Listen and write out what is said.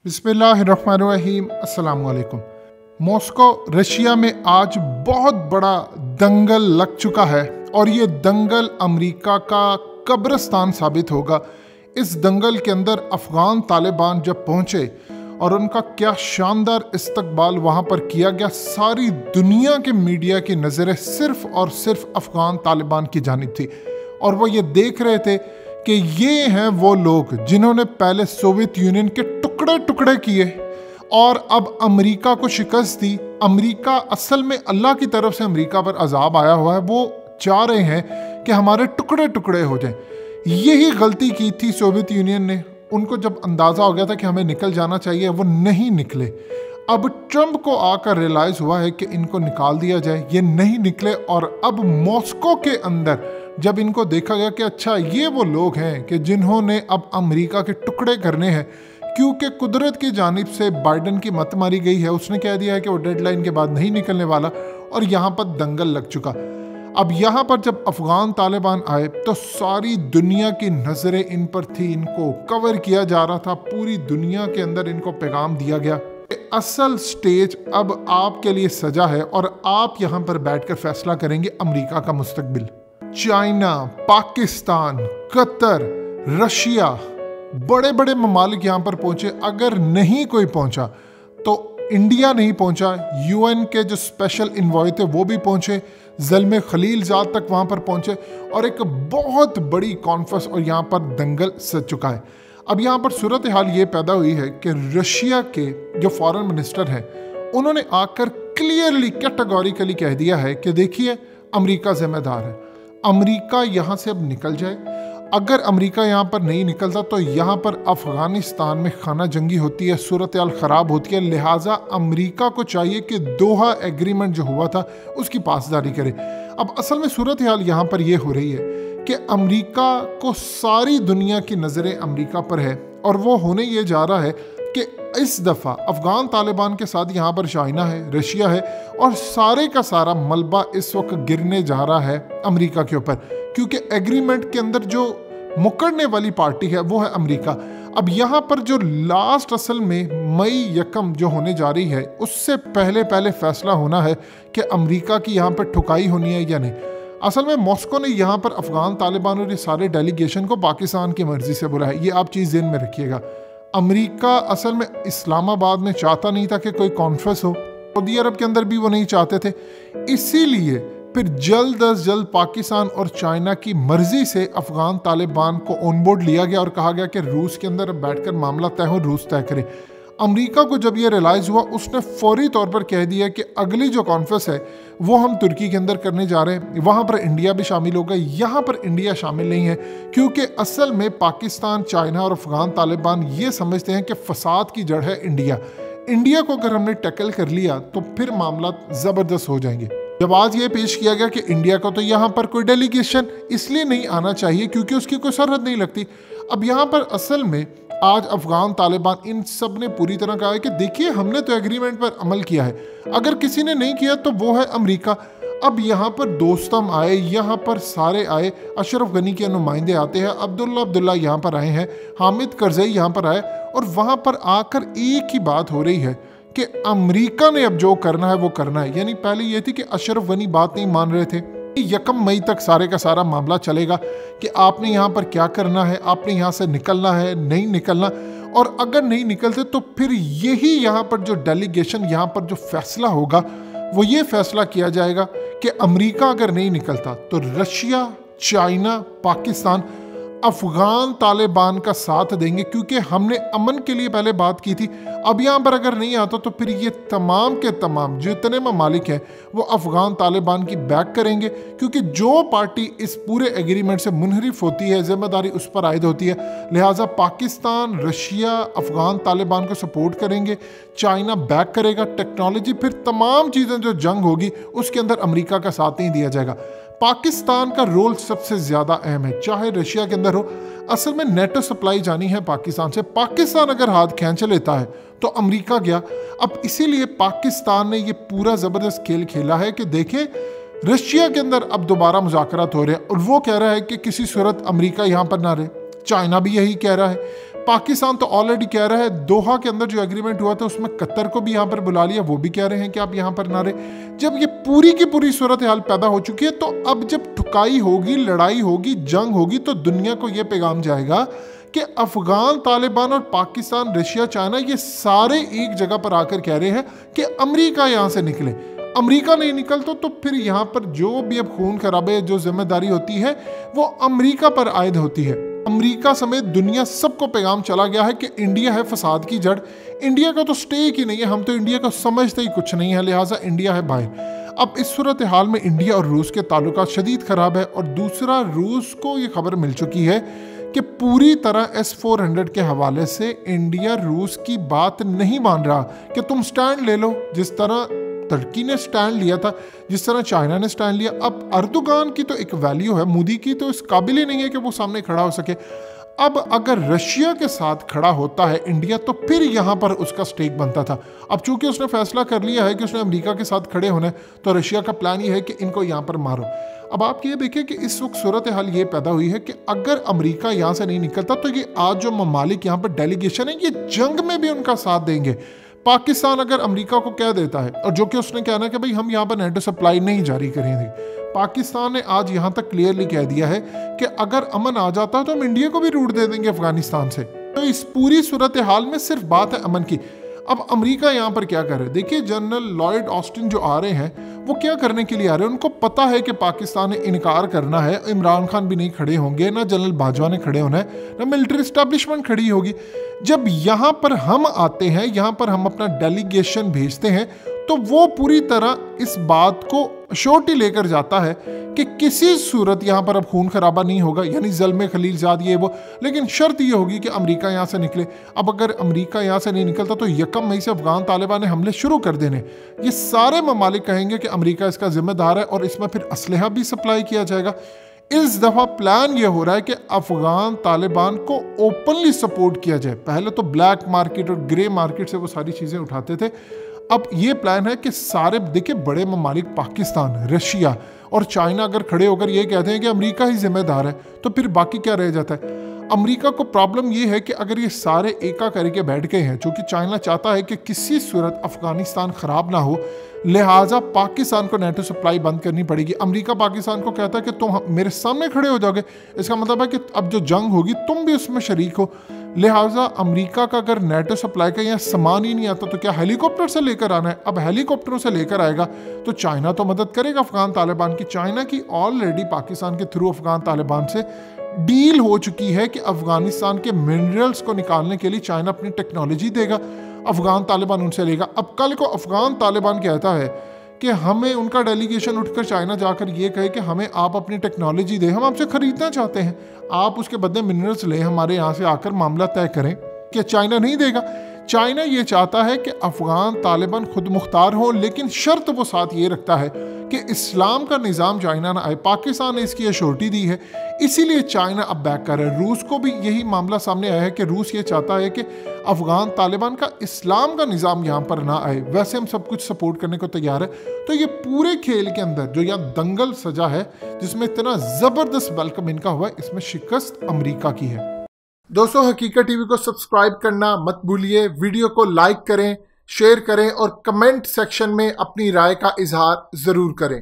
बिस्मिल्लाहिर्रहमानिर्रहीम, अस्सलाम वालेकुम। मॉस्को रशिया में आज बहुत बड़ा दंगल लग चुका है और ये दंगल अमेरिका का कब्रिस्तान साबित होगा। इस दंगल के अंदर अफ़गान तालिबान जब पहुँचे और उनका क्या शानदार इस्तकबाल वहाँ पर किया गया, सारी दुनिया के मीडिया की नज़रें सिर्फ़ और सिर्फ अफ़गान तालिबान की जानिब थी और वो ये देख रहे थे कि ये हैं वो लोग जिन्होंने पहले सोवियत यूनियन के टुकड़े टुकड़े किए और अब अमेरिका को शिकस्त दी। अमेरिका असल में अल्लाह की तरफ से अमेरिका पर अजाब आया हुआ है, वो चाह रहे हैं कि हमारे टुकड़े टुकड़े हो जाएं। यही गलती की थी सोवियत यूनियन ने। उनको जब अंदाज़ा हो गया था कि हमें निकल जाना चाहिए, वो नहीं निकले। अब ट्रंप को आकर रियलाइज़ हुआ है कि इनको निकाल दिया जाए, ये नहीं निकले और अब मॉस्को के अंदर जब इनको देखा गया कि अच्छा ये वो लोग हैं कि जिन्होंने अब अमेरिका के टुकड़े करने हैं, क्योंकि कुदरत की जानिब से बाइडन की मत मारी गई है, उसने कह दिया है कि वो डेडलाइन के बाद नहीं निकलने वाला और यहाँ पर दंगल लग चुका। अब यहाँ पर जब अफ़गान तालिबान आए तो सारी दुनिया की नज़रें इन पर थी, इनको कवर किया जा रहा था, पूरी दुनिया के अंदर इनको पैगाम दिया गया। असल स्टेज अब आपके लिए सजा है और आप यहाँ पर बैठकर फैसला करेंगे अमेरिका का मुस्तकबिल। चाइना, पाकिस्तान, कतर, रशिया, बड़े बड़े ममालिक यहाँ पर पहुंचे। अगर नहीं कोई पहुंचा तो इंडिया नहीं पहुंचा, यूएन के जो स्पेशल इन्वॉय थे वो भी पहुंचे, ज़ल्मे खलीलजाद तक वहाँ पर पहुंचे और एक बहुत बड़ी कॉन्फ्रेंस और यहाँ पर दंगल सज चुका है। अब यहाँ पर सूरत हाल ये पैदा हुई है कि रशिया के जो फॉरेन मिनिस्टर हैं उन्होंने आकर क्लियरली कैटेगोरिकली कह दिया है कि देखिए अमेरिका जिम्मेदार है, अमेरिका यहाँ से अब निकल जाए। अगर अमेरिका यहाँ पर नहीं निकलता तो यहाँ पर अफ़गानिस्तान में खाना जंगी होती है, सूरत हाल ख़राब होती है। लिहाजा अमेरिका को चाहिए कि दोहा एग्रीमेंट जो हुआ था उसकी पासदारी करे। अब असल में सूरत हाल यहाँ पर ये हो रही है कि अमेरिका को सारी दुनिया की नज़रें अमेरिका पर है और वो होने ये जा रहा है कि इस दफ़ा अफ़गान तालिबान के साथ यहाँ पर चाइना है, रशिया है और सारे का सारा मलबा इस वक्त गिरने जा रहा है अमेरिका के ऊपर, क्योंकि एग्रीमेंट के अंदर जो मुकरने वाली पार्टी है वो है अमेरिका। अब यहाँ पर जो लास्ट असल में मई यकम जो होने जा रही है उससे पहले फैसला होना है कि अमेरिका की यहाँ पर ठुकाई होनी है या नहीं। असल में मॉस्को ने यहाँ पर अफ़गान तालिबान और ये सारे डेलीगेशन को पाकिस्तान की मर्ज़ी से बुलाया है, ये आप चीज़ ज़हन में रखिएगा। अमेरिका असल में इस्लामाबाद में चाहता नहीं था कि कोई कॉन्फ्रेंस हो, सऊदी अरब के अंदर भी वो नहीं चाहते थे, इसीलिए फिर जल्द अज जल्द पाकिस्तान और चाइना की मर्जी से अफ़गान तालिबान को ऑन बोर्ड लिया गया और कहा गया कि रूस के अंदर बैठकर मामला तय हो, रूस तय करे। अमेरिका को जब ये रियलाइज़ हुआ उसने फौरी तौर पर कह दिया कि अगली जो कॉन्फ्रेंस है वो हम तुर्की के अंदर करने जा रहे हैं, वहाँ पर इंडिया भी शामिल होगा। यहाँ पर इंडिया शामिल नहीं है क्योंकि असल में पाकिस्तान, चाइना और अफ़गान तालिबान ये समझते हैं कि फसाद की जड़ है इंडिया। इंडिया को अगर हमने टैकल कर लिया तो फिर मामला ज़बरदस्त हो जाएंगे। जब आज ये पेश किया गया कि इंडिया को तो यहाँ पर कोई डेलीगेशन इसलिए नहीं आना चाहिए क्योंकि उसकी कोई सरहद नहीं लगती। अब यहाँ पर असल में आज अफ़गान तालिबान इन सब ने पूरी तरह कहा है कि देखिए हमने तो एग्रीमेंट पर अमल किया है, अगर किसी ने नहीं किया तो वो है अमेरिका। अब यहाँ पर दोस्तम आए, यहाँ पर सारे आए, अशरफ गनी के नुमाइंदे आते हैं, अब्दुल्ला यहाँ पर आए हैं, हामिद करज़ई यहाँ पर आए और वहाँ पर आकर एक ही बात हो रही है कि अमेरिका ने अब जो करना है वो करना है। यानी पहले ये थी कि अशरफ गनी बात नहीं मान रहे थे, यकम मई तक सारे का सारा मामला चलेगा कि आपने यहाँ पर क्या करना है, आपने यहाँ से निकलना है, नहीं निकलना, और अगर नहीं निकलते तो फिर यही यहाँ पर जो डेलीगेशन, यहाँ पर जो फैसला होगा वो ये फैसला किया जाएगा कि अमेरिका अगर नहीं निकलता तो रशिया, चाइना, पाकिस्तान अफ़गान तालिबान का साथ देंगे क्योंकि हमने अमन के लिए पहले बात की थी। अब यहाँ पर अगर नहीं आता तो फिर ये तमाम के तमाम जितने ममालिक हैं वो अफ़गान तालिबान की बैक करेंगे क्योंकि जो पार्टी इस पूरे एग्रीमेंट से मुनहरिफ होती है जिम्मेदारी उस पर आयद होती है। लिहाजा पाकिस्तान, रशिया अफ़गान तालिबान को सपोर्ट करेंगे, चाइना बैक करेगा, टेक्नोलॉजी, फिर तमाम चीज़ें जो जंग होगी उसके अंदर अमेरिका का साथ नहीं दिया जाएगा। पाकिस्तान का रोल सबसे ज़्यादा अहम है, चाहे रशिया के अंदर हो। असल में नेटो सप्लाई जानी है पाकिस्तान से, पाकिस्तान अगर हाथ खींच लेता है तो अमेरिका गया। अब इसीलिए पाकिस्तान ने ये पूरा ज़बरदस्त खेल खेला है कि देखें रशिया के अंदर अब दोबारा मुज़ाकरात हो रहे हैं और वो कह रहा है कि किसी सूरत अमेरिका यहाँ पर ना रहे, चाइना भी यही कह रहा है। पाकिस्तान तो ऑलरेडी कह रहा है, दोहा के अंदर जो एग्रीमेंट हुआ था उसमें कतर को भी यहाँ पर बुला लिया, वो भी कह रहे हैं कि आप यहाँ पर ना रहे। जब ये पूरी की पूरी सूरत हाल पैदा हो चुकी है, तो अब जब ठुकाई होगी, लड़ाई होगी, जंग होगी, तो दुनिया को ये पैगाम जाएगा कि अफगान तालिबान और पाकिस्तान, रशिया, चाइना, ये सारे एक जगह पर आकर कह रहे हैं कि अमेरिका यहाँ से निकले। अमेरिका नहीं निकलता तो फिर यहाँ पर जो भी अब खून खराबे, जो जिम्मेदारी होती है वो अमेरिका पर आयद होती है। अमेरिका समेत दुनिया सबको पैगाम चला गया है कि इंडिया है फसाद की जड़, इंडिया का तो स्टेक ही नहीं है, हम तो इंडिया को समझते ही कुछ नहीं है, लिहाजा इंडिया है बाहर। अब इस सूरत हाल में इंडिया और रूस के ताल्लुकात शदीद ख़राब है। और दूसरा, रूस को ये खबर मिल चुकी है कि पूरी तरह S-400 के हवाले से इंडिया रूस की बात नहीं मान रहा कि तुम स्टैंड ले लो, जिस तरह तुर्की ने स्टैंड लिया था, जिस तरह चाइना ने स्टैंड लिया। अब अर्दोगान की तो एक वैल्यू है, मोदी की तो इस काबिल ही नहीं है कि वो सामने खड़ा हो सके। अब अगर रशिया के साथ खड़ा होता है इंडिया, तो फिर यहाँ पर उसका स्टेक बनता था। अब चूंकि उसने फैसला कर लिया है कि उसने अमेरिका के साथ खड़े होने, तो रशिया का प्लान ये है कि इनको यहाँ पर मारो। अब आप ये देखिए कि इस वक्त सूरत हाल ये पैदा हुई है कि अगर अमेरिका यहाँ से नहीं निकलता, तो ये आज जो ममालिक यहाँ पर डेलीगेशन है, ये जंग में भी उनका साथ देंगे। पाकिस्तान अगर अमेरिका को कह देता है, और जो कि उसने कहना है कि भाई हम यहाँ पर नेटो सप्लाई नहीं जारी करेंगे, पाकिस्तान ने आज यहाँ तक क्लियरली कह दिया है कि अगर अमन आ जाता है तो हम इंडिया को भी रूट दे देंगे अफगानिस्तान से। तो इस पूरी सूरत हाल में सिर्फ बात है अमन की। अब अमेरिका यहाँ पर क्या कर रहे हैं, देखिए जनरल लॉयड ऑस्टिन जो आ रहे हैं, वो क्या करने के लिए आ रहे हैं, उनको पता है कि पाकिस्तान ने इनकार करना है, इमरान खान भी नहीं खड़े होंगे, ना जनरल बाजवा ने खड़े होना है, ना मिलिट्री एस्टैब्लिशमेंट खड़ी होगी। जब यहाँ पर हम आते हैं, यहाँ पर हम अपना डेलीगेशन भेजते हैं, तो वो पूरी तरह इस बात को श्योरिटी लेकर जाता है कि किसी सूरत यहाँ पर अब खून खराबा नहीं होगा, यानी ज़ल्म खलीलजाद ये वो। लेकिन शर्त ये होगी कि अमेरिका यहाँ से निकले। अब अगर अमेरिका यहाँ से नहीं निकलता, तो 1 मई से अफगान तालिबान ने हमले शुरू कर देने। ये सारे ममालिक कहेंगे कि अमेरिका इसका जिम्मेदार है, और इसमें फिर असलहा भी सप्लाई किया जाएगा। इस दफ़ा प्लान ये हो रहा है कि अफगान तालिबान को ओपनली सपोर्ट किया जाए। पहले तो ब्लैक मार्केट और ग्रे मार्केट से वो सारी चीज़ें उठाते थे। अब ये प्लान है कि सारे, देखिए बड़े ममालिक पाकिस्तान, रशिया और चाइना अगर खड़े होकर ये कहते हैं कि अमेरिका ही जिम्मेदार है, तो फिर बाकी क्या रह जाता है। अमेरिका को प्रॉब्लम ये है कि अगर ये सारे एका करके बैठ गए हैं, चूँकि चाइना चाहता है कि किसी सूरत अफगानिस्तान ख़राब ना हो, लिहाजा पाकिस्तान को नेटो सप्लाई बंद करनी पड़ेगी। अमेरिका पाकिस्तान को कहता है कि तुम मेरे सामने खड़े हो जाओगे, इसका मतलब है कि अब जो जंग होगी तुम भी उसमें शरीक हो। लिहाजा अमेरिका का अगर नेटो सप्लाई का यहाँ सामान ही नहीं आता, तो क्या हेलीकॉप्टर से लेकर आना है। अब हेलीकॉप्टरों से लेकर आएगा तो चाइना तो मदद करेगा अफगान तालिबान की। चाइना की ऑलरेडी पाकिस्तान के थ्रू अफगान तालिबान से डील हो चुकी है कि अफगानिस्तान के मिनरल्स को निकालने के लिए चाइना अपनी टेक्नोलॉजी देगा, अफगान तालिबान उनसे लेगा। अब कल को अफगान तालिबान कहता है कि हमें, उनका डेलीगेशन उठकर चाइना जाकर ये कहे कि हमें आप अपनी टेक्नोलॉजी दें, हम आपसे खरीदना चाहते हैं, आप उसके बदले मिनरल्स लें, हमारे यहाँ से आकर मामला तय करें, कि चाइना नहीं देगा। चाइना ये चाहता है कि अफगान तालिबान खुद मुख्तार हो, लेकिन शर्त वो साथ ये रखता है कि इस्लाम का निज़ाम चाइना ना आए। पाकिस्तान ने इसकी अश्योरिटी दी है, इसीलिए चाइना अब बैक कर रहा है। रूस को भी यही मामला सामने आया है कि रूस ये चाहता है कि अफगान तालिबान का इस्लाम का निज़ाम यहाँ पर ना आए। वैसे हम सब कुछ सपोर्ट करने को तैयार है। तो ये पूरे खेल के अंदर जो यहाँ दंगल सजा है, जिसमें इतना ज़बरदस्त वेलकम इनका हुआ है, इसमें शिकस्त अमेरिका की है। दोस्तों, हकीकत टीवी को सब्सक्राइब करना मत भूलिए, वीडियो को लाइक करें, शेयर करें और कमेंट सेक्शन में अपनी राय का इजहार ज़रूर करें।